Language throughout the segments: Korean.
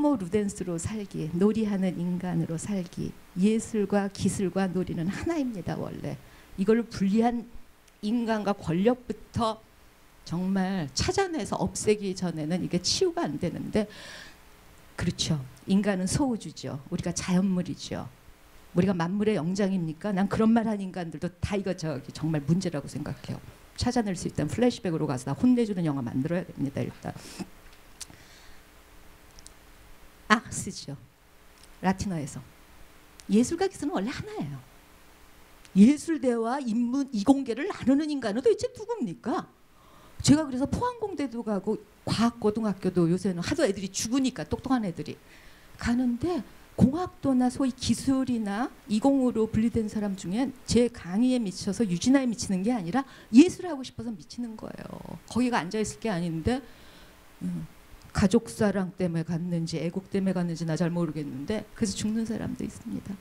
호모 루덴스로 살기, 놀이하는 인간으로 살기. 예술과 기술과 놀이는 하나입니다. 원래 이걸 분리한 인간과 권력부터 정말 찾아내서 없애기 전에는 이게 치유가 안 되는데, 그렇죠. 인간은 소우주죠. 우리가 자연물이죠. 우리가 만물의 영장입니까? 난 그런 말 하는 인간들도 다 이거 저기 정말 문제라고 생각해요. 찾아낼 수 있다면 플래시백으로 가서 나 혼내주는 영화 만들어야 됩니다. 일단 아스죠. 라틴어에서 예술과 기술은 원래 하나예요. 예술대와 인문 이공계를 나누는 인간은 도대체 누굽니까? 제가 그래서 포항공대도 가고 과학고등학교도 요새는 하도 애들이 죽으니까 똑똑한 애들이 가는데, 공학도나 소위 기술이나 이공으로 분리된 사람 중엔 제 강의에 미쳐서 유진아에 미치는 게 아니라 예술하고 싶어서 미치는 거예요. 거기가 앉아있을 게 아닌데 가족사랑 때문에 갔는지 애국 때문에 갔는지 나 잘 모르겠는데 그래서 죽는 사람도 있습니다.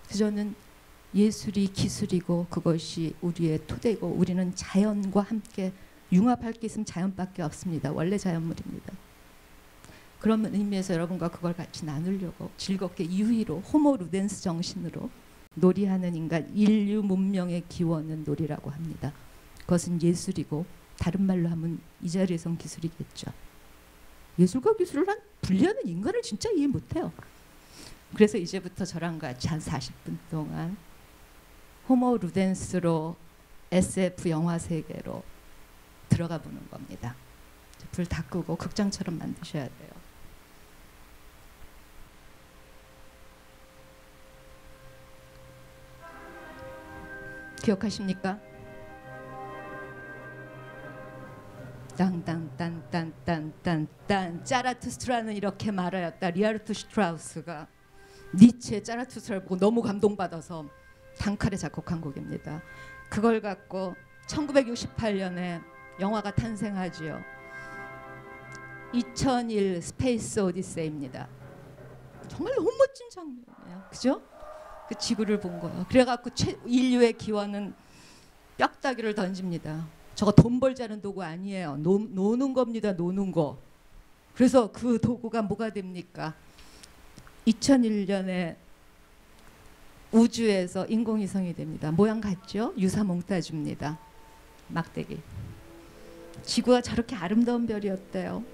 그래서 저는 예술이 기술이고 그것이 우리의 토대고 우리는 자연과 함께 융합할 게 있으면 자연밖에 없습니다. 원래 자연물입니다. 그런 의미에서 여러분과 그걸 같이 나누려고 즐겁게 유희로 호모 루덴스 정신으로 놀이하는 인간, 인류 문명의 기원은 놀이라고 합니다. 그것은 예술이고 다른 말로 하면 이 자리에선 기술이겠죠. 예술과 기술을 분리하는 인간을 진짜 이해 못해요. 그래서 이제부터 저랑 같이 한 40분 동안 호모 루덴스로 SF 영화 세계로 들어가 보는 겁니다. 불 다 끄고 극장처럼 만드셔야 돼요. 기억하십니까? 땅땅딴딴딴딴딴 짜라투스트라는 이렇게 말하였다. 리하르트 슈트라우스가 니체의 짜라투스트라를 보고 너무 감동받아서 단칼에 작곡한 곡입니다. 그걸 갖고 1968년에 영화가 탄생하지요. 2001 스페이스 오디세이입니다. 정말 너무 멋진 장면이에요. 그죠? 그 지구를 본 거예요. 그래갖고 인류의 기원은 뼈다귀를 던집니다. 저거 돈 벌자는 도구 아니에요. 노는 겁니다. 노는 거. 그래서 그 도구가 뭐가 됩니까? 2001년에 우주에서 인공위성이 됩니다. 모양 같죠? 유사몽타주입니다. 막대기. 지구가 저렇게 아름다운 별이었대요.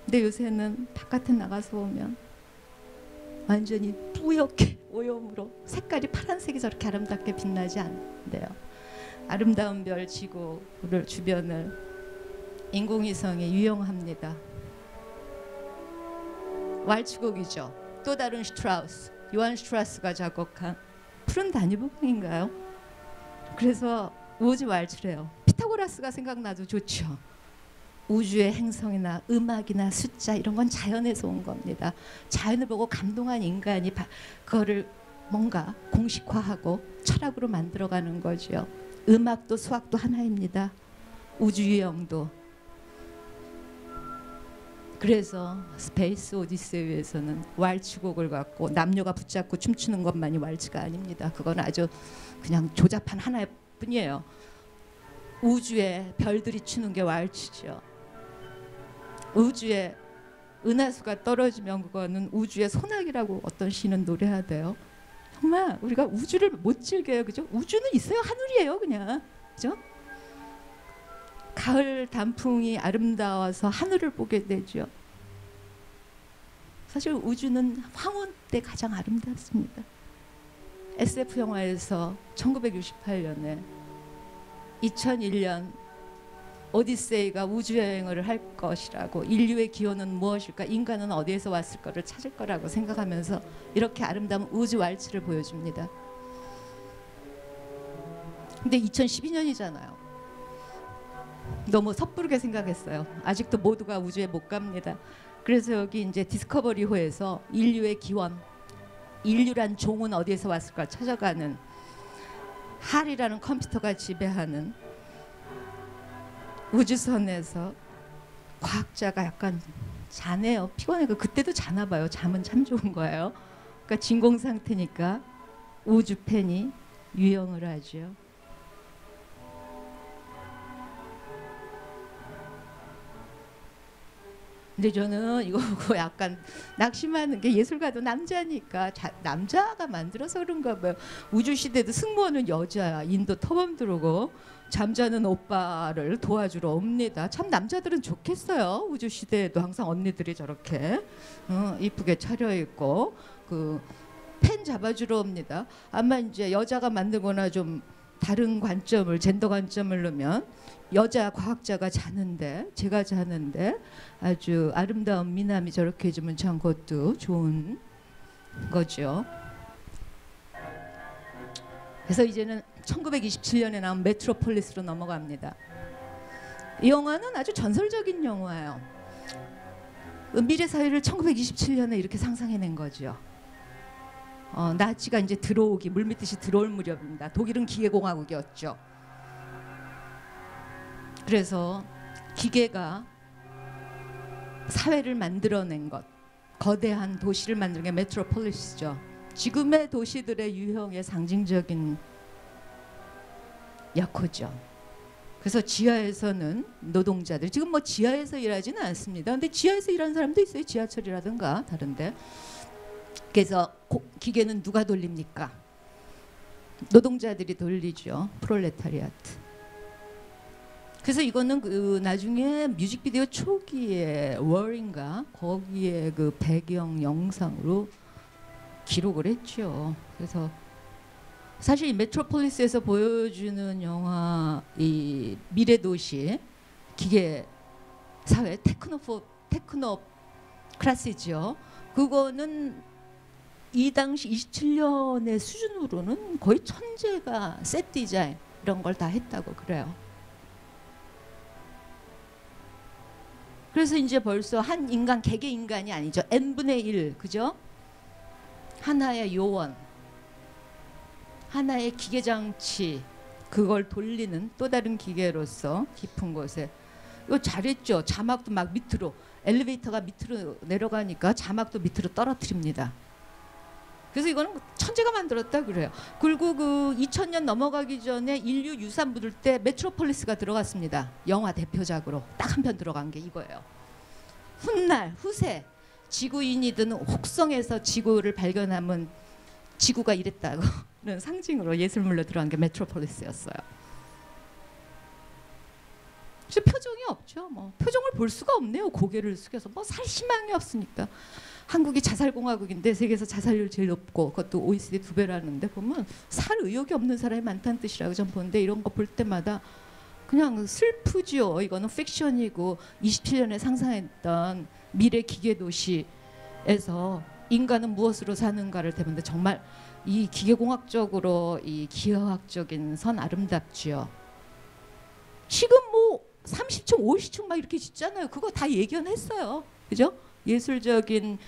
근데 요새는 바깥에 나가서 보면 완전히 뿌옇게 오염으로 색깔이 파란색이 저렇게 아름답게 빛나지 않는데요. 아름다운 별 지구를 주변을 인공위성이 유영합니다. 왈츠곡이죠. 또 다른 슈트라우스, 요한 슈트라우스가 작곡한 푸른 다뉴브강인가요? 그래서 우주 왈츠래요. 피타고라스가 생각나도 좋죠. 우주의 행성이나 음악이나 숫자 이런 건 자연에서 온 겁니다. 자연을 보고 감동한 인간이 그거를 뭔가 공식화하고 철학으로 만들어가는 거죠. 음악도 수학도 하나입니다. 우주 유형도. 그래서 스페이스 오디세이에서는 왈츠곡을 갖고 남녀가 붙잡고 춤추는 것만이 왈츠가 아닙니다. 그건 아주 그냥 조잡한 하나일 뿐이에요. 우주에 별들이 추는 게 왈츠죠. 우주에 은하수가 떨어지면 그거는 우주의 소나기라고 어떤 시는 노래하대요. 정말 우리가 우주를 못 즐겨요. 그죠? 우주는 있어요. 하늘이에요. 그냥. 그죠? 가을 단풍이 아름다워서 하늘을 보게 되죠. 사실 우주는 황혼 때 가장 아름답습니다. SF 영화에서 1968년에 2001년 오디세이가 우주여행을 할 것이라고, 인류의 기원은 무엇일까, 인간은 어디에서 왔을 거를 찾을 거라고 생각하면서 이렇게 아름다운 우주 왈츠를 보여줍니다. 근데 2012년이잖아요. 너무 섣부르게 생각했어요. 아직도 모두가 우주에 못 갑니다. 그래서 여기 이제 디스커버리호에서 인류의 기원, 인류란 종은 어디에서 왔을까 찾아가는 할이라는 컴퓨터가 지배하는 우주선에서 과학자가 약간 자네요. 피곤해요. 그때도 자나 봐요. 잠은 참 좋은 거예요. 그러니까 진공 상태니까 우주팬이 유영을 하죠. 근데 저는 이거 보고 약간 낙심하는 게 예술가도 남자니까 남자가 만들어서 그런가 봐요. 우주시대도 승무원은 여자야. 인도 터범 들어오고 잠자는 오빠를 도와주러 옵니다. 참 남자들은 좋겠어요. 우주시대에도 항상 언니들이 저렇게 이쁘게 차려입고 그 펜 잡아주러 옵니다. 아마 이제 여자가 만들거나 좀 다른 관점을 젠더 관점을 넣으면 여자 과학자가 자는데 제가 자는데 아주 아름다운 미남이 저렇게 해주면 참 그것도 좋은 거죠. 그래서 이제는 1927년에 나온 메트로폴리스로 넘어갑니다. 이 영화는 아주 전설적인 영화예요. 미래 사회를 1927년에 이렇게 상상해낸 거죠. 나치가 이제 들어오기 물밀듯이 들어올 무렵입니다. 독일은 기계공화국이었죠. 그래서 기계가 사회를 만들어낸 것, 거대한 도시를 만드는 게 메트로폴리스죠. 지금의 도시들의 유형의 상징적인 약호죠. 그래서 지하에서는 노동자들, 지금 뭐 지하에서 일하지는 않습니다. 근데 지하에서 일하는 사람도 있어요. 지하철이라든가 다른데. 그래서 기계는 누가 돌립니까? 노동자들이 돌리죠. 프롤레타리아트. 그래서 이거는 그 나중에 뮤직비디오 초기에 월인가 거기에 그 배경 영상으로 기록을 했죠. 그래서 사실 이 메트로폴리스에서 보여주는 영화 이 미래 도시 기계 사회 테크노 클래스죠. 그거는 이 당시 27년의 수준으로는 거의 천재가 셋 디자인 이런 걸 다 했다고 그래요. 그래서 이제 벌써 한 인간 개개 인간이 아니죠. n분의 1 그죠? 하나의 요원, 하나의 기계 장치 그걸 돌리는 또 다른 기계로서 깊은 곳에 이거 잘했죠. 자막도 막 밑으로 엘리베이터가 밑으로 내려가니까 자막도 밑으로 떨어뜨립니다. 그래서 이거는 천재가 만들었다 그래요. 그리고 그 2000년 넘어가기 전에 인류 유산 묻을 때 메트로폴리스가 들어갔습니다. 영화 대표작으로 딱 한 편 들어간 게 이거예요. 훗날 후세 지구인이든 혹성에서 지구를 발견하면 지구가 이랬다고는 상징으로 예술물로 들어간 게 메트로폴리스였어요. 표정이 없죠. 뭐 표정을 볼 수가 없네요. 고개를 숙여서 뭐 살 희망이 없으니까. 한국이 자살공화국인데 세계에서 자살률 제일 높고 그것도 OECD 2배라는데 보면 살 의욕이 없는 사람이 많다는 뜻이라고 전 보는데 이런 거 볼 때마다 그냥 슬프죠. 이거는 픽션이고 27년에 상상했던 미래 기계 도시에서 인간은 무엇으로 사는가를 대보는데 정말 이 기계공학적으로 이 기하학적인 선 아름답지요. 지금 뭐 30층 50층 막 이렇게 짓잖아요. 그거 다 예견했어요. 그죠? 예술적인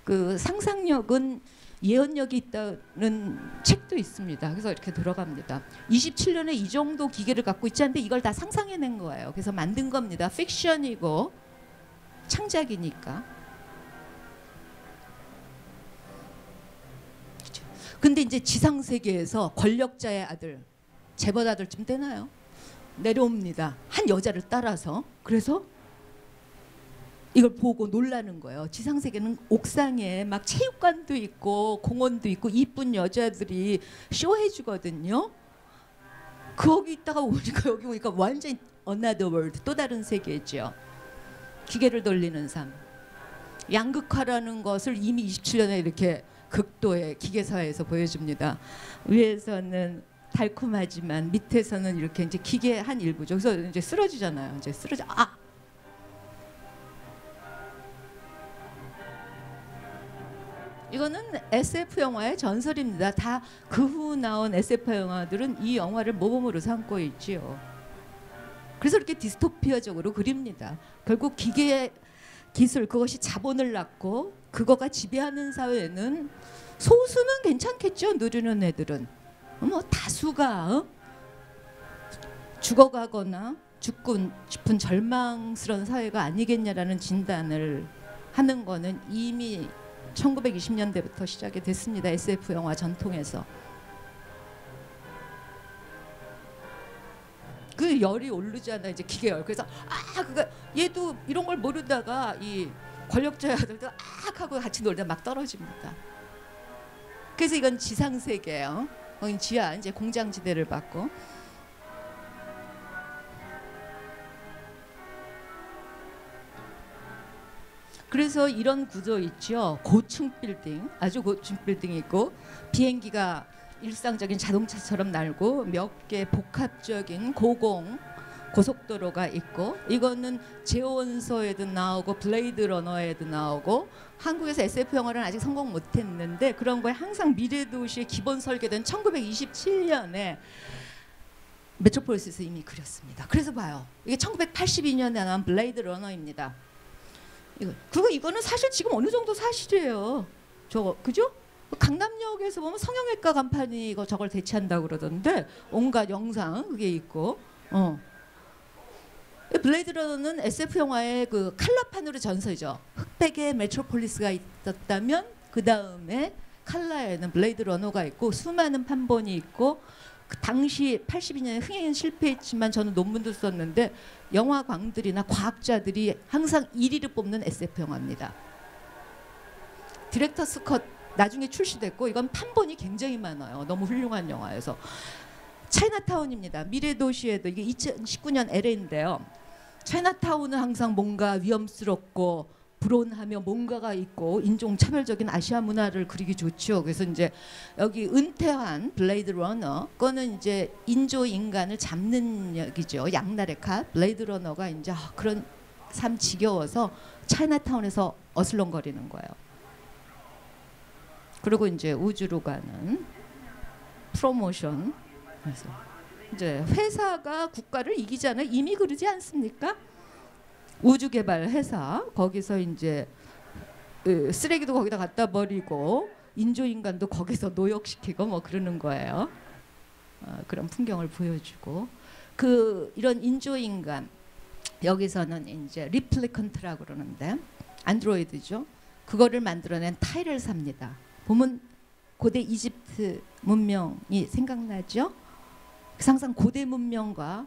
그 상상력은 예언력이 있다는 책도 있습니다. 그래서 이렇게 들어갑니다. 27년에 이 정도 기계를 갖고 있지 않는데 이걸 다 상상해낸 거예요. 그래서 만든 겁니다. 픽션이고 창작이니까. 그렇죠. 근데 이제 지상세계에서 권력자의 아들, 재벌 아들쯤 되나요? 내려옵니다. 한 여자를 따라서. 그래서 이걸 보고 놀라는 거예요. 지상세계는 옥상에 막 체육관도 있고 공원도 있고 이쁜 여자들이 쇼해 주거든요. 거기 있다가 오니까 여기 오니까 완전히 another world, 또 다른 세계죠. 기계를 돌리는 삶. 양극화라는 것을 이미 27년에 이렇게 극도의 기계사회에서 보여줍니다. 위에서는 달콤하지만 밑에서는 이렇게 이제 기계 한 일부죠. 그래서 이제 쓰러지잖아요. 이제 쓰러져. 이거는 SF 영화의 전설입니다. 다 그 후 나온 SF 영화들은 이 영화를 모범으로 삼고 있지요. 그래서 이렇게 디스토피아적으로 그립니다. 결국 기계 기술 그것이 자본을 낳고 그거가 지배하는 사회는 소수는 괜찮겠죠. 누리는 애들은 뭐 다수가 죽어가거나 죽고 싶은 절망스러운 사회가 아니겠냐라는 진단을 하는 거는 이미 1920년대부터 시작이 됐습니다. SF 영화 전통에서. 그 열이 오르잖아 이제 기계 열. 그래서 그거 얘도 이런 걸 모르다가 이 권력자의 아들도 하고 같이 놀다 막 떨어집니다. 그래서 이건 지상 세계예요. 거긴 지하 이제 공장지대를 받고. 그래서 이런 구조 있죠. 고층 빌딩, 아주 고층 빌딩이 있고 비행기가 일상적인 자동차처럼 날고 몇 개 복합적인 고속도로가 있고 이거는 제오원소에도 나오고 블레이드 러너에도 나오고 한국에서 SF 영화는 아직 성공 못했는데 그런 거에 항상 미래도시의 기본 설계된 1927년에 메트로폴리스에서 이미 그렸습니다. 그래서 봐요. 이게 1982년에 나온 블레이드 러너입니다. 이거는 사실 지금 어느 정도 사실이에요. 저거 그죠? 강남역에서 보면 성형외과 간판이 저걸 대체한다고 그러던데 온갖 영상 그게 있고. 블레이드 러너는 SF 영화의 그 칼라판으로 전설이죠. 흑백의 메트로폴리스가 있었다면 그 다음에 칼라에는 블레이드 러너가 있고 수많은 판본이 있고 그 당시 82년에 흥행은 실패했지만 저는 논문도 썼는데 영화광들이나 과학자들이 항상 1위를 뽑는 SF 영화입니다. 디렉터스 컷 나중에 출시됐고 이건 판본이 굉장히 많아요. 너무 훌륭한 영화여서. 차이나타운입니다. 미래도시에도 이게 2019년 LA인데요. 차이나타운은 항상 뭔가 위험스럽고 불온하며 뭔가가 있고 인종차별적인 아시아 문화를 그리기 좋죠. 그래서 이제 여기 은퇴한 블레이드 러너 거는 이제 인조 인간을 잡는 역이죠. 양날의 칼. 블레이드 러너가 이제 그런 삶 지겨워서 차이나타운에서 어슬렁거리는 거예요. 그리고 이제 우주로 가는 프로모션. 그래서 이제 회사가 국가를 이기잖아요. 이미 그러지 않습니까? 우주개발 회사 거기서 이제 쓰레기도 거기다 갖다 버리고 인조인간도 거기서 노역시키고 뭐 그러는 거예요. 그런 풍경을 보여주고 이런 인조인간 여기서는 이제 리플리컨트라고 그러는데 안드로이드죠. 그거를 만들어낸 타이렐사입니다. 보면 고대 이집트 문명이 생각나죠. 항상 고대 문명과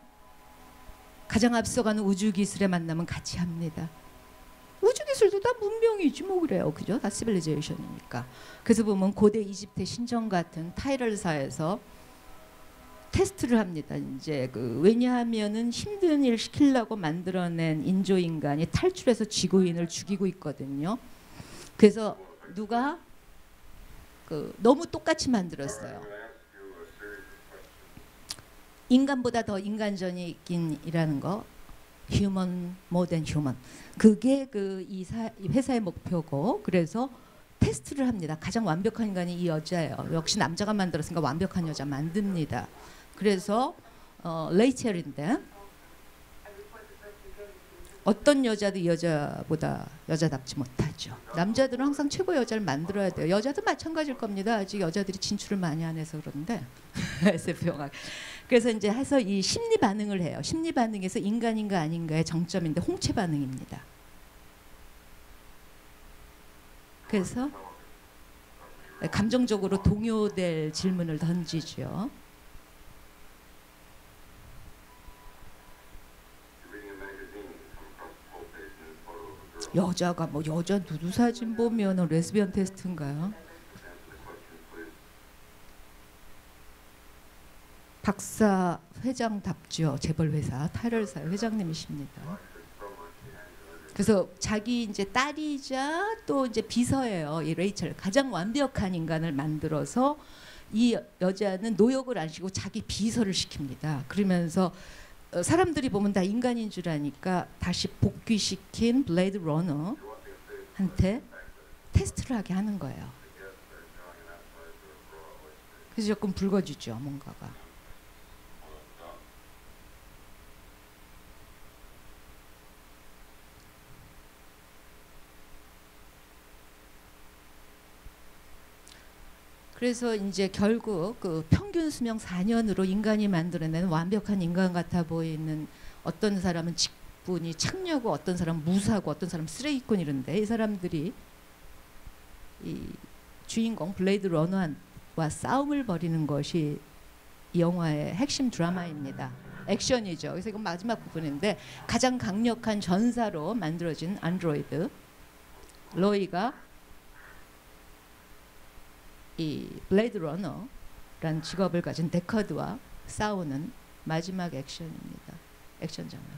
가장 앞서가는 우주 기술의 만남은 같이 합니다. 우주 기술도 다 문명이지 뭐 그래요, 그죠? 다 시빌리제이션이니까. 그래서 보면 고대 이집트 신전 같은 타이렐사에서 테스트를 합니다. 이제 왜냐하면은 힘든 일 시키려고 만들어낸 인조 인간이 탈출해서 지구인을 죽이고 있거든요. 그래서 누가 너무 똑같이 만들었어요. 인간보다 더 인간전이 있긴이라는 거, human more than human. 그게 이 회사의 목표고, 그래서 테스트를 합니다. 가장 완벽한 인간이 이 여자예요. 역시 남자가 만들었으니까 완벽한 여자 만듭니다. 그래서 레이첼인데 어떤 여자도 이 여자보다 여자답지 못하죠. 남자들은 항상 최고 여자를 만들어야 돼요. 여자도 마찬가지일 겁니다. 아직 여자들이 진출을 많이 안 해서 그런데 SF 영화. 그래서 이제 해서 이 심리 반응을 해요. 심리 반응에서 인간인가 아닌가의 정점인데 홍채 반응입니다. 그래서 감정적으로 동요될 질문을 던지죠. 여자가 뭐 여자 누드 사진 보면 레즈비언 테스트인가요? 박사 회장답죠. 재벌 회사 타이렐사 회장님이십니다. 그래서 자기 이제 딸이자 또 이제 비서예요. 이 레이첼 가장 완벽한 인간을 만들어서 이 여자는 노역을 안 시키고 자기 비서를 시킵니다. 그러면서 사람들이 보면 다 인간인 줄 아니까 다시 복귀시킨 블레이드 러너한테 테스트를 하게 하는 거예요. 그래서 조금 붉어지죠, 뭔가가. 그래서 이제 결국 평균 수명 4년으로 인간이 만들어낸 완벽한 인간 같아 보이는 어떤 사람은 직분이 창녀고 어떤 사람은 무사고 어떤 사람은 쓰레기꾼 이런데 이 사람들이 이 주인공 블레이드 러너와 싸움을 벌이는 것이 이 영화의 핵심 드라마입니다. 액션이죠. 그래서 이건 마지막 부분인데 가장 강력한 전사로 만들어진 안드로이드 로이가 이 블레이드 러너라는 직업을 가진 데커드와 싸우는 마지막 액션입니다. 액션 장면.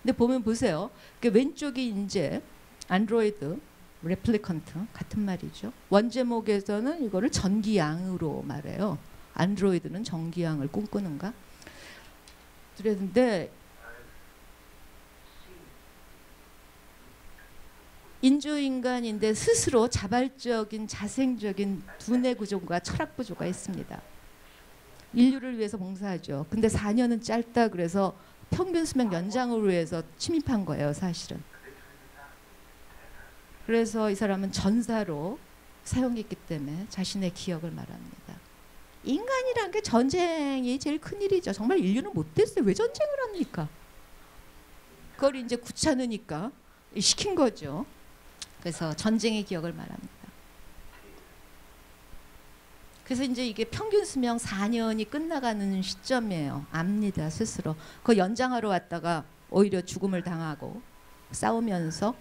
근데 보면 보세요. 그 왼쪽이 이제 안드로이드 레플리컨트 같은 말이죠. 원제목에서는 이거를 전기양으로 말해요. 안드로이드는 전기양을 꿈꾸는가? 그랬는데 인조인간인데 스스로 자발적인 자생적인 두뇌 구조과 철학 구조가 있습니다. 인류를 위해서 봉사하죠. 근데 4년은 짧다 그래서 평균 수명 연장을 위해서 침입한 거예요, 사실은. 그래서 이 사람은 전사로 사용했기 때문에 자신의 기억을 말합니다. 인간이란 게 전쟁이 제일 큰일이죠. 정말 인류는 못됐어요. 왜 전쟁을 합니까? 그걸 이제 귀찮으니까 시킨 거죠. 그래서 전쟁의 기억을 말합니다. 그래서 이제 이게 평균 수명 4년이 끝나가는 시점이에요. 압니다, 스스로. 그 연장하러 왔다가 오히려 죽음을 당하고 싸우면서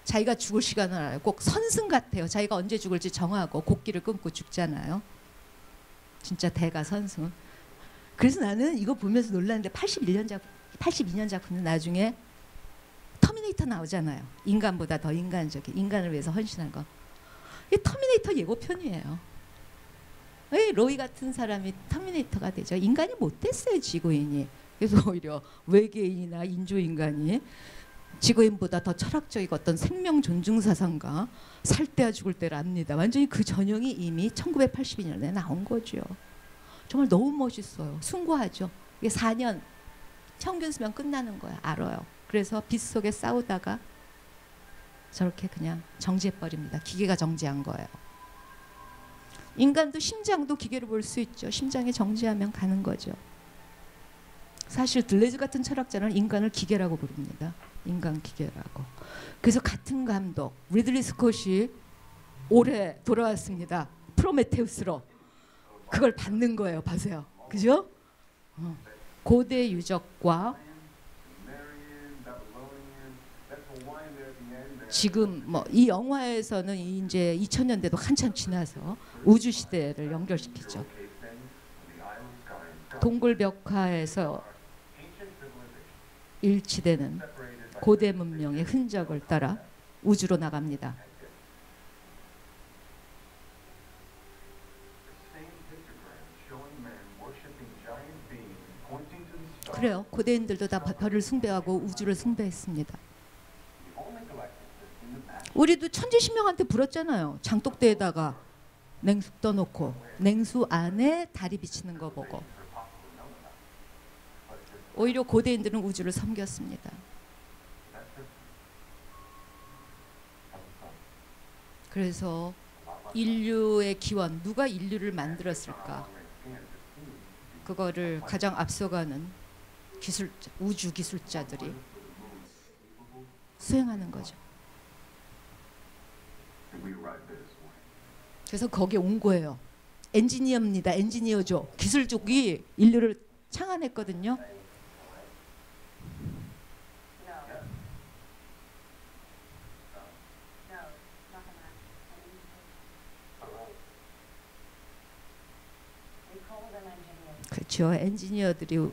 자기가 죽을 시간을 알아요. 꼭 선승 같아요. 자기가 언제 죽을지 정하고 곡기를 끊고 죽잖아요. 진짜 대가 선승. 그래서 나는 이거 보면서 놀랐는데 82년 작품은 나중에 터미네이터 나오잖아요. 인간보다 더 인간적인, 인간을 위해서 헌신한 거. 이 터미네이터 예고편이에요. 왜 로이 같은 사람이 터미네이터가 되죠? 인간이 못됐어요, 지구인이. 그래서 오히려 외계인이나 인조인간이 지구인보다 더 철학적이고 어떤 생명 존중 사상가 살 때야 죽을 때를 압니다. 완전히 그 전형이 이미 1982년에 나온 거죠. 정말 너무 멋있어요. 숭고하죠. 이게 4년 평균 수명 끝나는 거야. 알아요. 그래서 빛 속에 싸우다가 저렇게 그냥 정지해버립니다. 기계가 정지한 거예요. 인간도 심장도 기계로 볼 수 있죠. 심장이 정지하면 가는 거죠. 사실 들레즈 같은 철학자는 인간을 기계라고 부릅니다. 인간 기계라고. 그래서 같은 감독 리들리 스콧이 올해 돌아왔습니다. 프로메테우스로. 그걸 받는 거예요. 보세요. 그죠? 고대 유적과 지금 뭐 이 영화에서는 이제 2000년대도 한참 지나서 우주 시대를 연결시키죠. 동굴벽화에서 일치되는 고대 문명의 흔적을 따라 우주로 나갑니다. 그래요. 고대인들도 다 별을 숭배하고 우주를 숭배했습니다. 우리도 천지신명한테 불었잖아요. 장독대에다가 냉수 떠놓고 냉수 안에 달이 비치는 거 보고. 오히려 고대인들은 우주를 섬겼습니다. 그래서 인류의 기원, 누가 인류를 만들었을까? 그거를 가장 앞서가는 기술자, 우주 기술자들이 수행하는 거죠. 그래서 거기에 온 거예요. 엔지니어입니다. 엔지니어죠. 기술족이 인류를 창안했거든요. 그렇죠. 엔지니어들이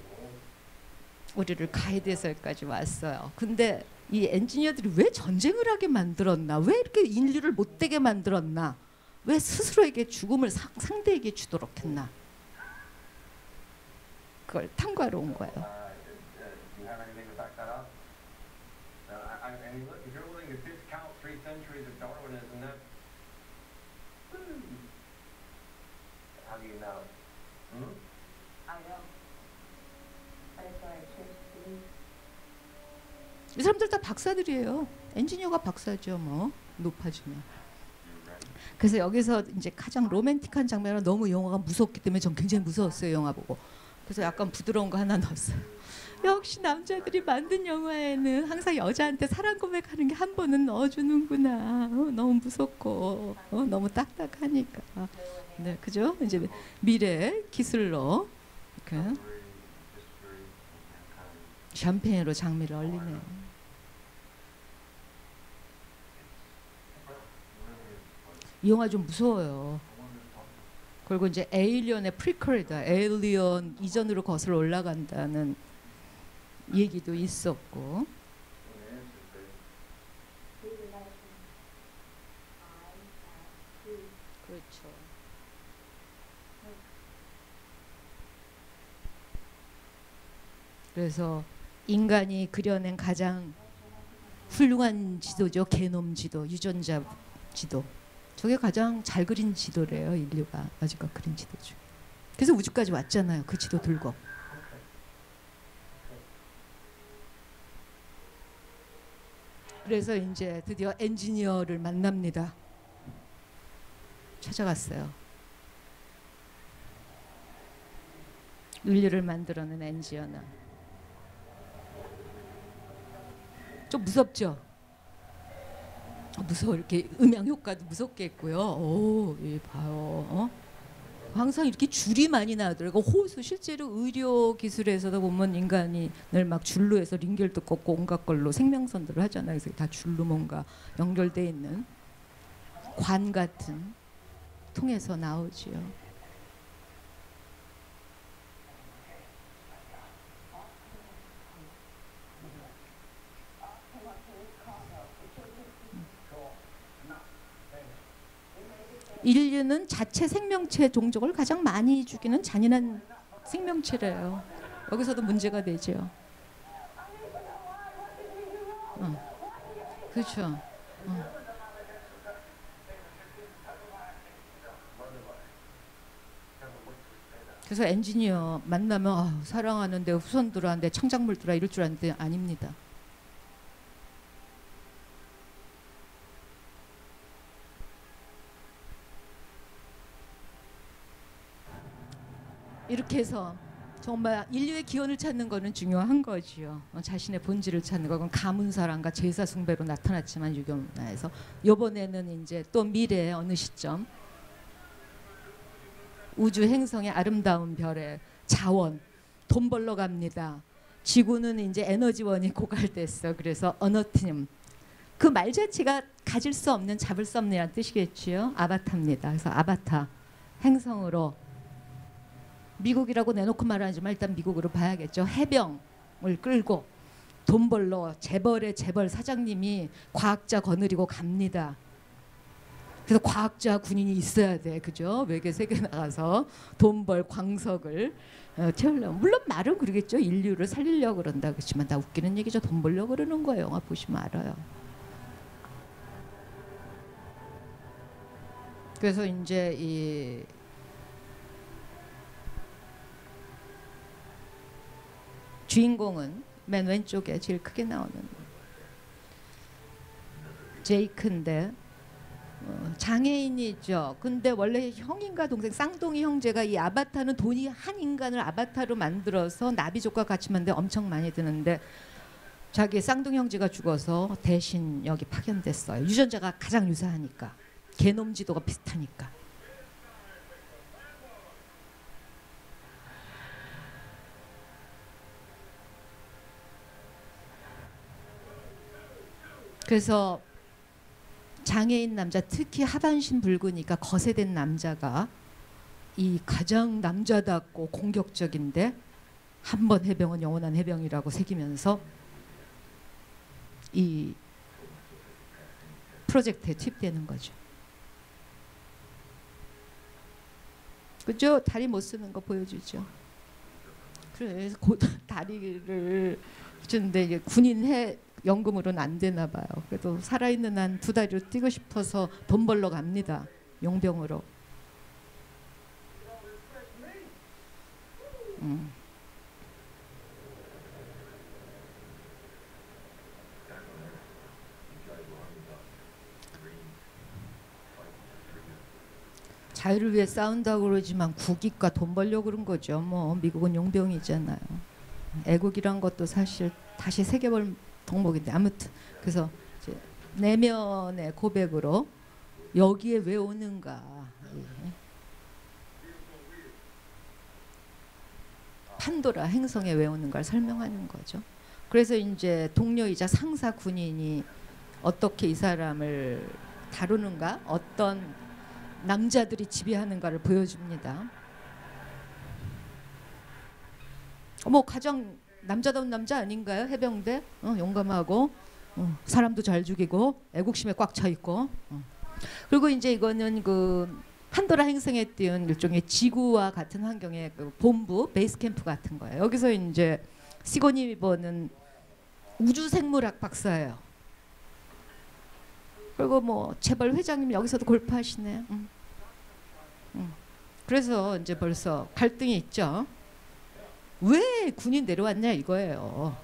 우리를 가이드해서까지 왔어요. 근데 이 엔지니어들이 왜 전쟁을 하게 만들었나? 왜 이렇게 인류를 못되게 만들었나? 왜 스스로에게 죽음을 상대에게 주도록 했나? 그걸 탐구하러 온 거예요. 이 사람들 다 박사들이에요. 엔지니어가 박사죠, 뭐 높아지면. 그래서 여기서 이제 가장 로맨틱한 장면은 너무 영화가 무섭기 때문에 전 굉장히 무서웠어요, 영화 보고. 그래서 약간 부드러운 거 하나 넣었어요. 역시 남자들이 만든 영화에는 항상 여자한테 사랑 고백하는 게 한 번은 넣어주는구나. 너무 무섭고 너무 딱딱하니까. 네, 그죠? 이제 미래 기술로 이렇게. 샴페인으로 장미를 얼리네요. 이 영화 좀 무서워요. 그리고 이제 에일리언의 프리퀄이다. 에일리언 이전으로 거슬러 올라간다는 얘기도 있었고. 그렇죠. 그래서 인간이 그려낸 가장 훌륭한 지도죠. 게놈 지도, 유전자 지도. 저게 가장 잘 그린 지도래요. 인류가 아직까지 그린 지도죠. 그래서 우주까지 왔잖아요. 그 지도 들고. 그래서 이제 드디어 엔지니어를 만납니다. 찾아갔어요. 인류를 만들어낸 엔지니어. 좀 무섭죠? 무서워. 이렇게 음향 효과도 무섭게 했고요. 오, 예, 봐요. 어? 항상 이렇게 줄이 많이 나오더라고. 호수 실제로 의료 기술에서도 보면 인간이 늘 막 줄로 해서 링겔도 꺾고 온갖 걸로 생명선들을 하잖아요. 그래서 다 줄로 뭔가 연결돼 있는 관 같은 통해서 나오지요. 인류는 자체 생명체 종족을 가장 많이 죽이는 잔인한 생명체래요. 여기서도 문제가 되죠. 그렇죠. 그래서 엔지니어 만나면 사랑하는데 후손들한테 창작물들아 이럴 줄 알았는데 아닙니다. 이렇게 해서 정말 인류의 기원을 찾는 거는 중요한 거지요. 자신의 본질을 찾는 거. 그건 가문사랑과 제사 숭배로 나타났지만 유교문화에서 이번에는 이제 또 미래의 어느 시점 우주 행성의 아름다운 별의 자원 돈 벌러 갑니다. 지구는 이제 에너지원이 고갈됐어. 그래서 어너티즘 그 말 자체가 가질 수 없는 잡을 수 없는이라는 뜻이겠지요. 아바타입니다. 그래서 아바타 행성으로 미국이라고 내놓고 말하지만 일단 미국으로 봐야겠죠. 해병을 끌고 돈 벌러 재벌의 재벌 사장님이 과학자 거느리고 갑니다. 그래서 과학자 군인이 있어야 돼. 그죠? 외계 세계 나가서 돈 벌 광석을 채우려면 물론 말은 그러겠죠. 인류를 살리려고 그런다. 그렇지만 다 웃기는 얘기죠. 돈 벌려고 그러는 거예요. 영화 보시면 알아요. 그래서 이제 이 주인공은 맨 왼쪽에 제일 크게 나오는 제이크인데 장애인이죠. 근데 원래 형인가 동생 쌍둥이 형제가 이 아바타는 돈이 한 인간을 아바타로 만들어서 나비족과 같이 만드는데 엄청 많이 드는데 자기 쌍둥이 형제가 죽어서 대신 여기 파견됐어요. 유전자가 가장 유사하니까 게놈 지도가 비슷하니까. 그래서 장애인 남자 특히 하반신 붉으니까 거세된 남자가 이 가장 남자답고 공격적인데 한 번 해병은 영원한 해병이라고 새기면서 이 프로젝트에 투입되는 거죠. 그죠? 다리 못 쓰는 거 보여주죠. 그래서 다리를 주는데 이게 군인 연금으로는 안 되나 봐요. 그래도 살아있는 한 두 다리로 뛰고 싶어서 돈 벌러 갑니다. 용병으로. 자유를 위해 싸운다고 그러지만 국익과 돈 벌려고 그런 거죠. 뭐 미국은 용병이잖아요. 애국이란 것도 사실 다시 새겨볼 덕목인데 아무튼 그래서 이제 내면의 고백으로 여기에 왜 오는가. 판도라 행성에 왜 오는가를 설명하는 거죠. 그래서 이제 동료이자 상사 군인이 어떻게 이 사람을 다루는가, 어떤 남자들이 지배하는가를 보여줍니다. 뭐 가장 남자다운 남자 아닌가요? 해병대 용감하고 사람도 잘 죽이고 애국심에 꽉 차 있고. 그리고 이제 이거는 그 판도라 행성에 띄운 일종의 지구와 같은 환경의 그 본부 베이스 캠프 같은 거예요. 여기서 이제 시고니 위버는 우주생물학 박사예요. 그리고 뭐 재벌 회장님 여기서도 골프하시네요. 그래서 이제 벌써 갈등이 있죠. 왜 군인 내려왔냐 이거예요.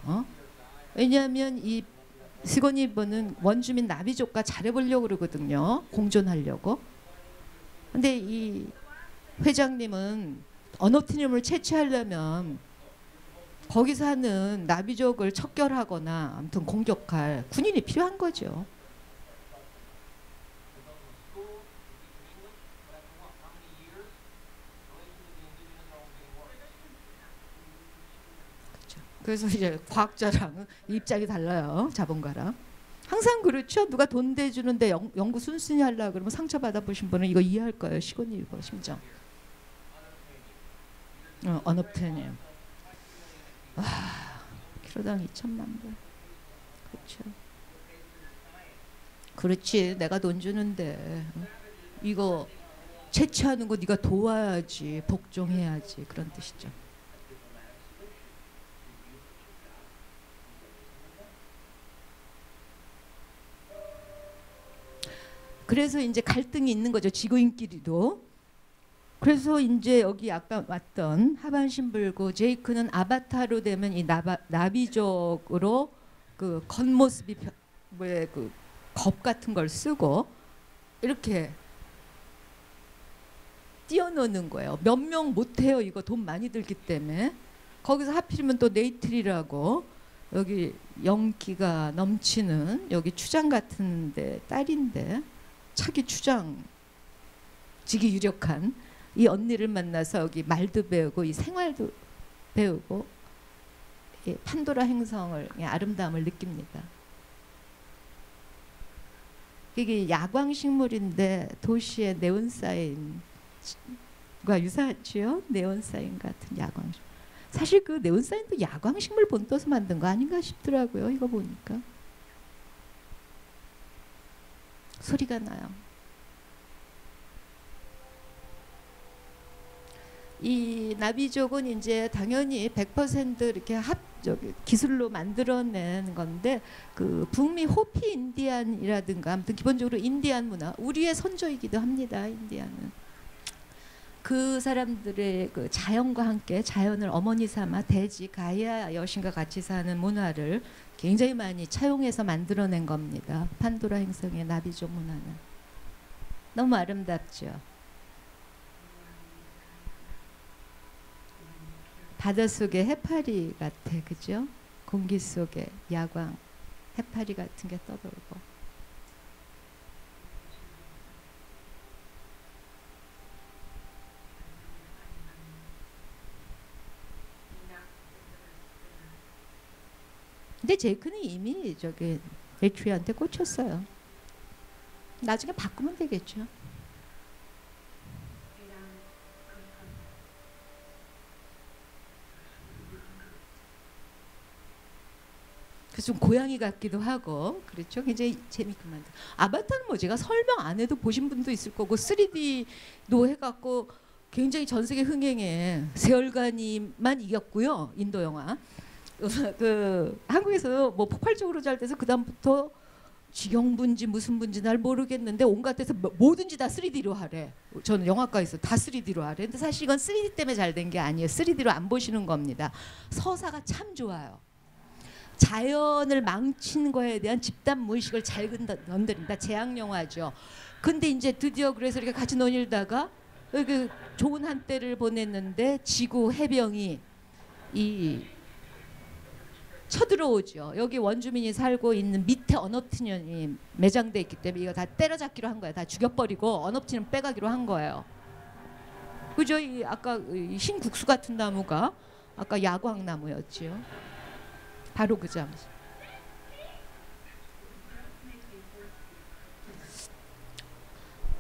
왜냐하면 이 시고니 위버는 원주민 나비족과 잘해보려고 그러거든요. 공존하려고. 근데 이 회장님은 언어티늄을 채취하려면 거기 사는 나비족을 척결하거나 아무튼 공격할 군인이 필요한 거죠. 그렇죠. 그래서 이제 과학자랑 입장이 달라요. 자본가랑. 항상 그렇죠. 누가 돈 대주는데 연구 순순히 하려고 그러면 상처받아 보신 분은 이거 이해할 거예요. 시고니 위버 심정. 언업테늄. 와, 키로당 2천만 불. 그렇죠. 그렇지. 내가 돈 주는데 이거 채취하는 거 네가 도와야지, 복종해야지, 그런 뜻이죠. 그래서 이제 갈등이 있는 거죠. 지구인끼리도. 그래서 이제 여기 아까 왔던 하반신 불구 제이크는 아바타로 되면 이 나비족으로 그 겉모습이 왜 그 겁 같은 걸 쓰고 이렇게 띄워놓는 거예요. 몇 명 못해요. 이거 돈 많이 들기 때문에. 거기서 하필이면 또 네이트리라고 여기 연기가 넘치는 여기 추장 같은데 딸인데 차기 추장 직이 유력한 이 언니를 만나서 여기 말도 배우고 이 생활도 배우고 이 판도라 행성을 아름다움을 느낍니다. 이게 야광식물인데 도시의 네온사인과 유사하지요? 네온사인 같은 야광식물. 사실 그 네온사인도 야광식물 본떠서 만든 거 아닌가 싶더라고요. 이거 보니까. 소리가 나요. 이 나비족은 이제 당연히 100% 이렇게 기술로 만들어낸 건데 그 북미 호피 인디안이라든가 아무튼 기본적으로 인디안 문화 우리의 선조이기도 합니다. 인디안은 그 사람들의 그 자연과 함께 자연을 어머니 삼아 대지 가이아 여신과 같이 사는 문화를 굉장히 많이 차용해서 만들어낸 겁니다. 판도라 행성의 나비족 문화는 너무 아름답죠. 바닷속에 해파리 같아, 그죠? 공기 속에 야광 해파리 같은 게 떠돌고. 근데 제이크는 이미 저기 에트리한테 꽂혔어요. 나중에 바꾸면 되겠죠. 그래서 좀 고양이 같기도 하고 그렇죠. 굉장히 재밌게 만든. 아바타는 뭐 제가 설명 안 해도 보신 분도 있을 거고 3D도 해갖고 굉장히 전 세계 흥행에 세월간이만 이겼고요. 인도 영화. 그 한국에서 뭐 폭발적으로 잘 돼서 그 다음부터 직영분지 무슨 분지 날 모르겠는데 온갖 데서 뭐든지 다 3D로 하래. 저는 영화과에서 다 3D로 하래. 근데 사실 이건 3D 때문에 잘 된 게 아니에요. 3D로 안 보시는 겁니다. 서사가 참 좋아요. 자연을 망친 거에 대한 집단 무의식을 잘 건드린다. 재앙 영화죠. 근데 이제 드디어 그래서 이렇게 같이 논일다가 그 좋은 한때를 보냈는데 지구 해병이 이 쳐들어오죠. 여기 원주민이 살고 있는 밑에 언업티늄이 매장돼 있기 때문에 이거 다 때려잡기로 한 거예요. 다 죽여버리고 언업티늄 빼가기로 한 거예요. 그죠? 아까 흰 국수 같은 나무가 아까 야광나무였죠. 바로 그 점.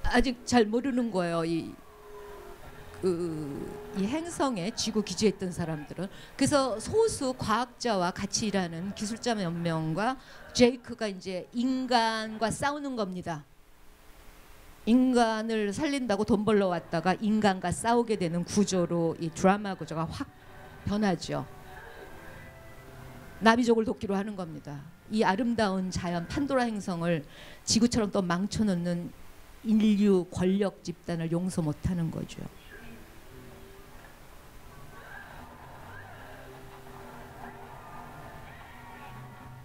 아직 잘 모르는 거예요. 이 행성에 지구 기지에 있던 사람들은. 그래서 소수 과학자와 같이 일하는 기술자 몇 명과 제이크가 이제 인간과 싸우는 겁니다. 인간을 살린다고 돈 벌러 왔다가 인간과 싸우게 되는 구조로 이 드라마 구조가 확 변하죠. 나비족을 돕기로 하는 겁니다. 이 아름다운 자연 판도라 행성을 지구처럼 또 망쳐놓는 인류 권력 집단을 용서 못하는 거죠.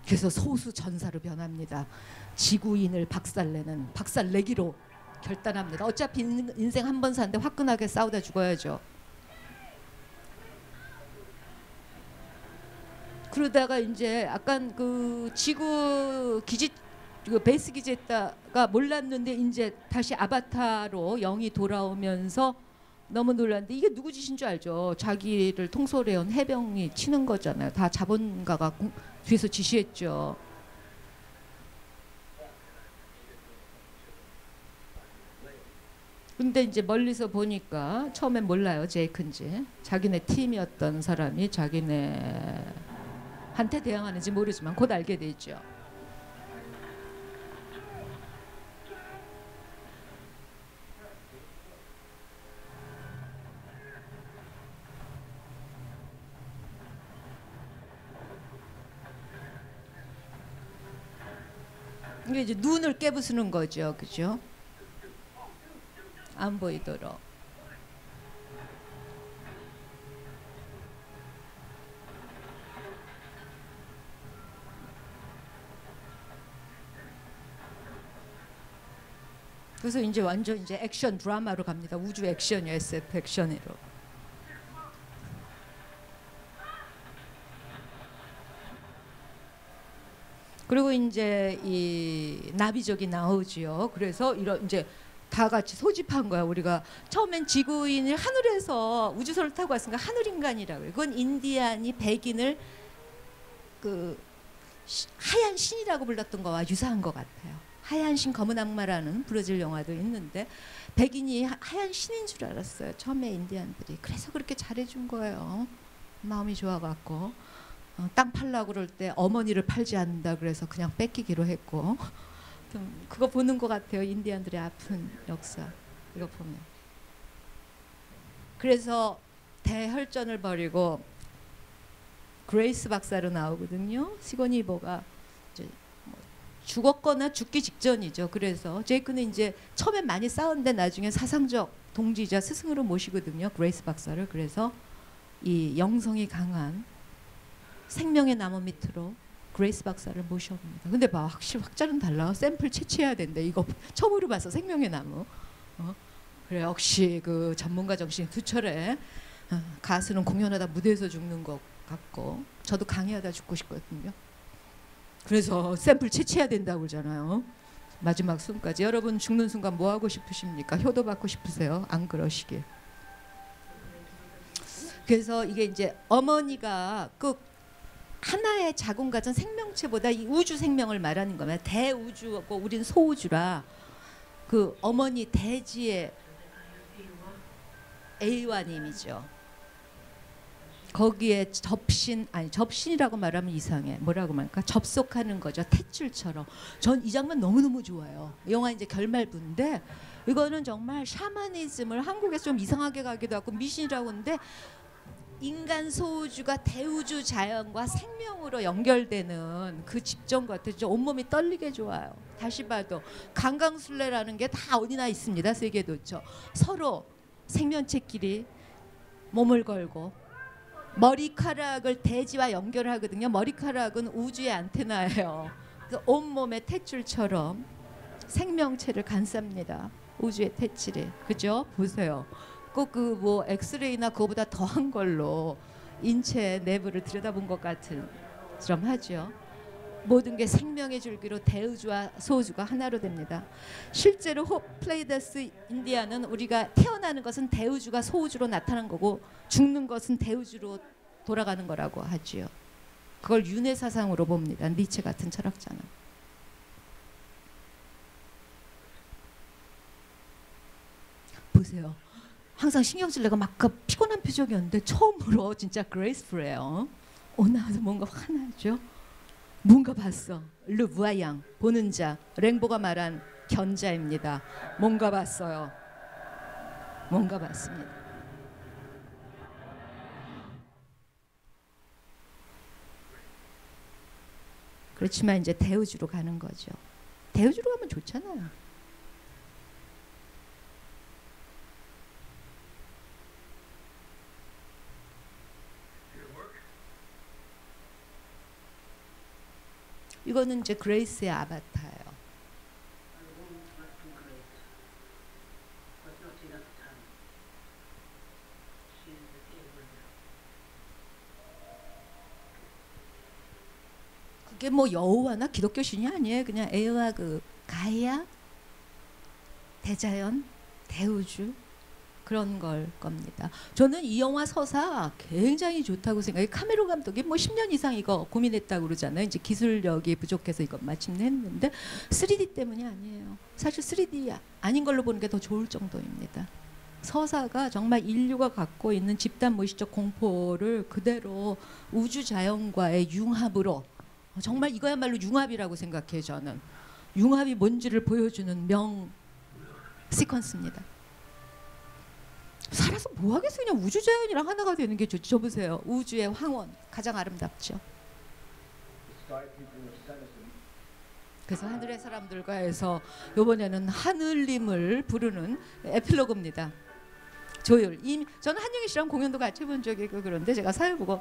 그래서 소수 전사로 변합니다. 지구인을 박살내기로 결단합니다. 어차피 인생 한 번 사는데 화끈하게 싸우다 죽어야죠. 그러다가 이제 약간 그 지구 기지 베이스 기지에 있다가 몰랐는데 이제 다시 아바타로 영이 돌아오면서 너무 놀랐는데 이게 누구 짓인 줄 알죠? 자기를 통솔해온 해병이 치는 거잖아요. 다 자본가가 뒤에서 지시했죠. 근데 이제 멀리서 보니까 처음엔 몰라요, 제이크인지. 자기네 팀이었던 사람이 자기네한테 대항하는지 모르지만 곧 알게 되죠. 이게 이제 눈을 깨부수는 거죠, 그죠? 안 보이도록. 그래서 이제 완전 이제 액션 드라마로 갑니다. 우주 액션이요, SF 액션으로. 그리고 이제 이 나비족이 나오지요. 그래서 이런 이제 다 같이 소집한 거야. 우리가 처음엔 지구인을 하늘에서 우주선을 타고 왔으니까 하늘 인간이라고. 그건 인디안이 백인을 그 하얀 신이라고 불렀던 거와 유사한 것 같아요. 하얀 신 검은 악마라는 브라질 영화도 있는데 백인이 하얀 신인 줄 알았어요. 처음에 인디안들이. 그래서 그렇게 잘해준 거예요. 마음이 좋아갖고 땅 팔라고 그럴 때 어머니를 팔지 않는다 그래서 그냥 뺏기기로 했고. 그거 보는 것 같아요. 인디안들의 아픈 역사. 이거 보면. 그래서 대혈전을 벌이고 그레이스 박사로 나오거든요. 시고니 보가 이제 뭐 죽었거나 죽기 직전이죠. 그래서 제이크는 이제 처음엔 많이 싸웠는데 나중에 사상적 동지이자 스승으로 모시거든요. 그레이스 박사를. 그래서 이 영성이 강한 생명의 나무 밑으로 그레이스 박사를 모셔옵니다. 근데 봐, 확실히 확자는 달라. 샘플 채취해야 된대. 이거 처음으로 봐서 생명의 나무. 그래, 역시 그 전문가 정신이 투철해. 가수는 공연하다 무대에서 죽는 것 같고 저도 강의하다 죽고 싶거든요. 그래서 샘플 채취해야 된다고 그러잖아요. 마지막 숨까지. 여러분 죽는 순간 뭐 하고 싶으십니까? 효도 받고 싶으세요? 안 그러시길. 그래서 이게 이제 어머니가 그 하나의 자궁 가진 생명체보다 이 우주 생명을 말하는 거면 대우주고 우린 소우주라 그 어머니 대지의 A와님이죠. 거기에 접신이라고 말하면 이상해. 뭐라고 말할까? 접속하는 거죠. 탯줄처럼. 전 이 장면 너무너무 좋아요. 영화 이제 결말부인데 이거는 정말 샤머니즘을 한국에서 좀 이상하게 가기도 하고 미신이라고 하는데 인간 소우주가 대우주 자연과 생명으로 연결되는 그 집정 같아요. 온몸이 떨리게 좋아요. 다시 봐도 강강술래라는 게 다 어디나 있습니다. 세계도처. 서로 생명체끼리 몸을 걸고 머리카락을 대지와 연결하거든요. 머리카락은 우주의 안테나예요. 그래서 온몸의 탯줄처럼 생명체를 감쌉니다. 우주의 탯줄이. 그죠? 보세요. 꼭 그 뭐 엑스레이나 그거보다 더한 걸로 인체 내부를 들여다본 것 같은 좀 하죠. 모든 게 생명의 줄기로 대우주와 소우주가 하나로 됩니다. 실제로 호플레이더스 인디아는 우리가 태어나는 것은 대우주가 소우주로 나타난 거고 죽는 것은 대우주로 돌아가는 거라고 하지요. 그걸 윤회 사상으로 봅니다. 니체 같은 철학자는. 보세요. 항상 신경질 내가 막 피곤한 표정이었는데 처음으로 진짜 그레이스풀해요. 나와서 뭔가 화나죠. 뭔가 봤어. 르부아양 보는 자. 랭보가 말한 견자입니다. 뭔가 봤어요. 뭔가 봤습니다. 그렇지만 이제 대우주로 가는 거죠. 대우주로 가면 좋잖아요. 이거는 이제 그레이스의 아바타예요. 그게 뭐 여호와나 기독교 신이 아니에요. 그냥 에어와 그 가이아, 대자연, 대우주 그런 걸 겁니다. 저는 이 영화 서사 굉장히 좋다고 생각해요. 카메론 감독이 뭐 10년 이상 이거 고민했다고 그러잖아요. 이제 기술력이 부족해서 이거 마침내 했는데 3D 때문이 아니에요. 사실 3D 아닌 걸로 보는 게 더 좋을 정도입니다. 서사가 정말 인류가 갖고 있는 집단 무의식적 공포를 그대로 우주 자연과의 융합으로 정말 이거야말로 융합이라고 생각해요. 저는 융합이 뭔지를 보여주는 명 시퀀스입니다. 살아서 뭐 하겠어요. 그냥 우주 자연이랑 하나가 되는 게 좋죠. 저 보세요. 우주의 황혼 가장 아름답죠. 그래서 하늘의 사람들과 해서 이번에는 하늘님을 부르는 에필로그입니다. 조율. 저는 한영희 씨랑 공연도 같이 본 적이 있고 그런데 제가 사회 보고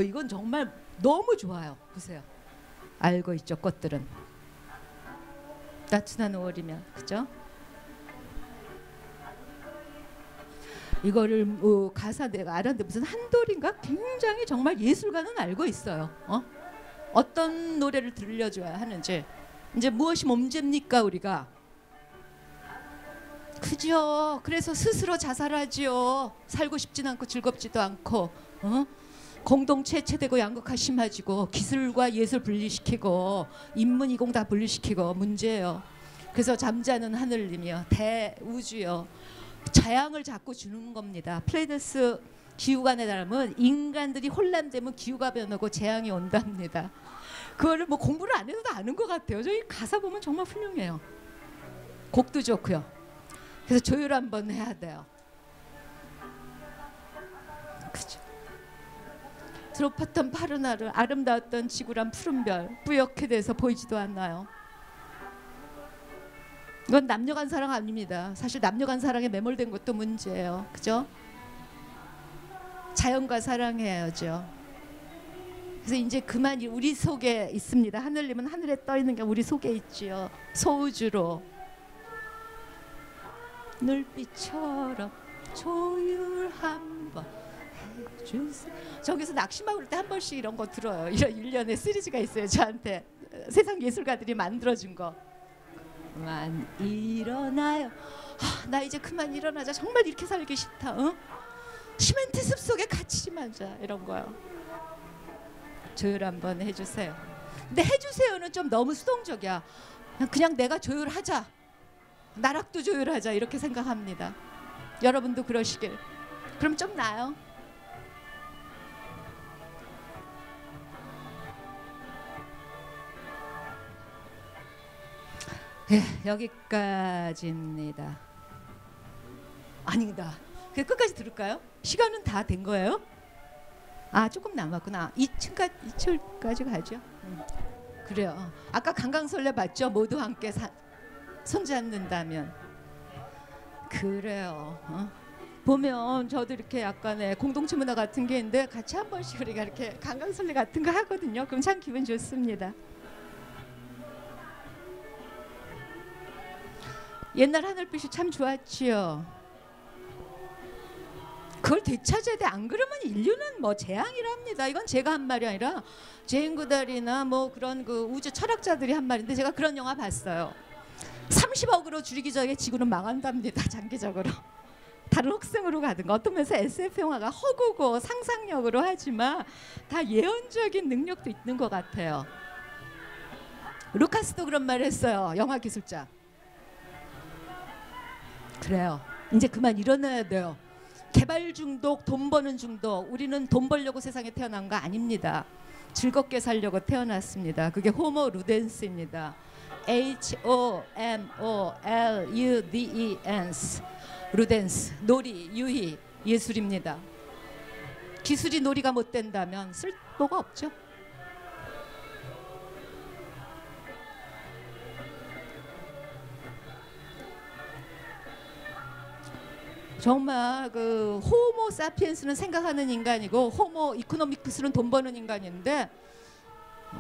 이건 정말 너무 좋아요. 보세요. 알고 있죠. 꽃들은 따뜻한 5월이면 그죠? 이거를 가사 내가 알았는데 무슨 한돌인가 굉장히 정말 예술가는 알고 있어요. 어떤 노래를 들려줘야 하는지. 이제 무엇이 몸집니까 우리가? 그죠? 그래서 스스로 자살하지요. 살고 싶진 않고 즐겁지도 않고 공동체 해체되고 양극화 심해지고 기술과 예술 분리시키고 인문 이공 다 분리시키고 문제예요. 그래서 잠자는 하늘님이요. 대우주요. 자양을 자꾸 주는 겁니다. 플레이데스 기후관의 다름은 인간들이 혼란되면 기후가 변하고 재앙이 온답니다. 그거를 뭐 공부를 안 해도 아는 것 같아요. 저희 가사 보면 정말 훌륭해요. 곡도 좋고요. 그래서 조율 한번 해야 돼요. 그죠? 드롭했던 파른 하늘, 아름다웠던 지구란 푸른 별 뿌옇게 돼서 보이지도 않나요? 이건 남녀 간 사랑 아닙니다. 사실 남녀 간 사랑에 매몰된 것도 문제예요. 그죠? 자연과 사랑해야죠. 그래서 이제 그만 우리 속에 있습니다. 하늘님은 하늘에 떠 있는 게 우리 속에 있지요. 소우주로 눈빛처럼 조율 한번 해주세요. 저기서 낙심하고 그럴 때 한 번씩 이런 거 들어요. 이런 일련의 시리즈가 있어요. 저한테 세상 예술가들이 만들어준 거. 그만 일어나요. 나 이제 그만 일어나자. 정말 이렇게 살기 싫다. 시멘트 숲 속에 갇히지 말자. 이런 거요. 조율 한번 해주세요. 근데 해주세요는 좀 너무 수동적이야. 그냥 내가 조율하자. 나락도 조율하자. 이렇게 생각합니다. 여러분도 그러시길. 그럼 좀 나아요. 여기까지입니다. 아니다. 끝까지 들을까요? 시간은 다 된 거예요? 조금 남았구나. 2층까지 가죠. 그래요. 아까 강강설레 봤죠? 모두 함께 손잡는다면. 그래요. 보면 저도 이렇게 약간의 공동체 문화 같은 게 있는데 같이 한 번씩 우리가 이렇게 강강설레 같은 거 하거든요. 그럼 참 기분 좋습니다. 옛날 하늘빛이 참 좋았지요. 그걸 되찾아야 돼. 안 그러면 인류는 뭐 재앙이랍니다. 이건 제가 한 말이 아니라 제인 구달이나 뭐 그런 그 우주 철학자들이 한 말인데 제가 그런 영화 봤어요. 30억으로 줄이기 전에 지구는 망한답니다. 장기적으로. 다른 혹성으로 가든가 어떤 면에서 SF 영화가 허구고 상상력으로 하지만 다 예언적인 능력도 있는 것 같아요. 루카스도 그런 말을 했어요. 영화 기술자. 그래요. 이제 그만 일어나야 돼요. 개발 중독, 돈 버는 중독. 우리는 돈 벌려고 세상에 태어난 거 아닙니다. 즐겁게 살려고 태어났습니다. 그게 호모 루덴스입니다. HOMOLUDENS. 루덴스, 놀이, 유희, 예술입니다. 기술이 놀이가 못 된다면 쓸모가 없죠. 정말 그 호모 사피엔스는 생각하는 인간이고 호모 이코노미크스는 돈 버는 인간인데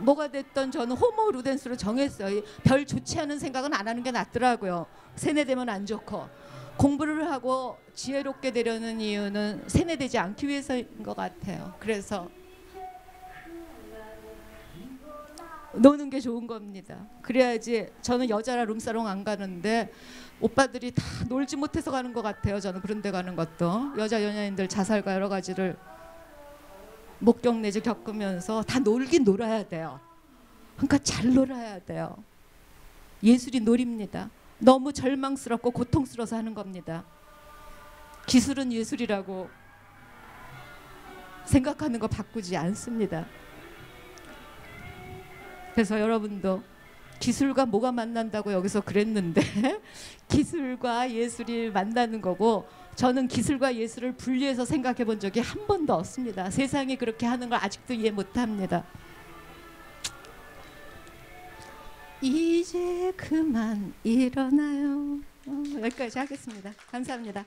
뭐가 됐던 저는 호모 루덴스로 정했어요. 별 좋지 않은 생각은 안 하는 게 낫더라고요. 세뇌되면 안 좋고 공부를 하고 지혜롭게 되려는 이유는 세뇌되지 않기 위해서인 것 같아요. 그래서 노는 게 좋은 겁니다. 그래야지. 저는 여자라 룸사롱 안 가는데 오빠들이 다 놀지 못해서 가는 것 같아요. 저는 그런 데 가는 것도 여자 연예인들 자살과 여러 가지를 목격 내지 겪으면서 다 놀긴 놀아야 돼요. 그러니까 잘 놀아야 돼요. 예술이 놀입니다. 너무 절망스럽고 고통스러워서 하는 겁니다. 기술은 예술이라고 생각하는 거 바꾸지 않습니다. 그래서 여러분도 기술과 뭐가 만난다고 여기서 그랬는데 기술과 예술이 만나는 거고 저는 기술과 예술을 분리해서 생각해 본 적이 한 번도 없습니다. 세상이 그렇게 하는 걸 아직도 이해 못합니다. 이제 그만 일어나요. 여기까지 하겠습니다. 감사합니다.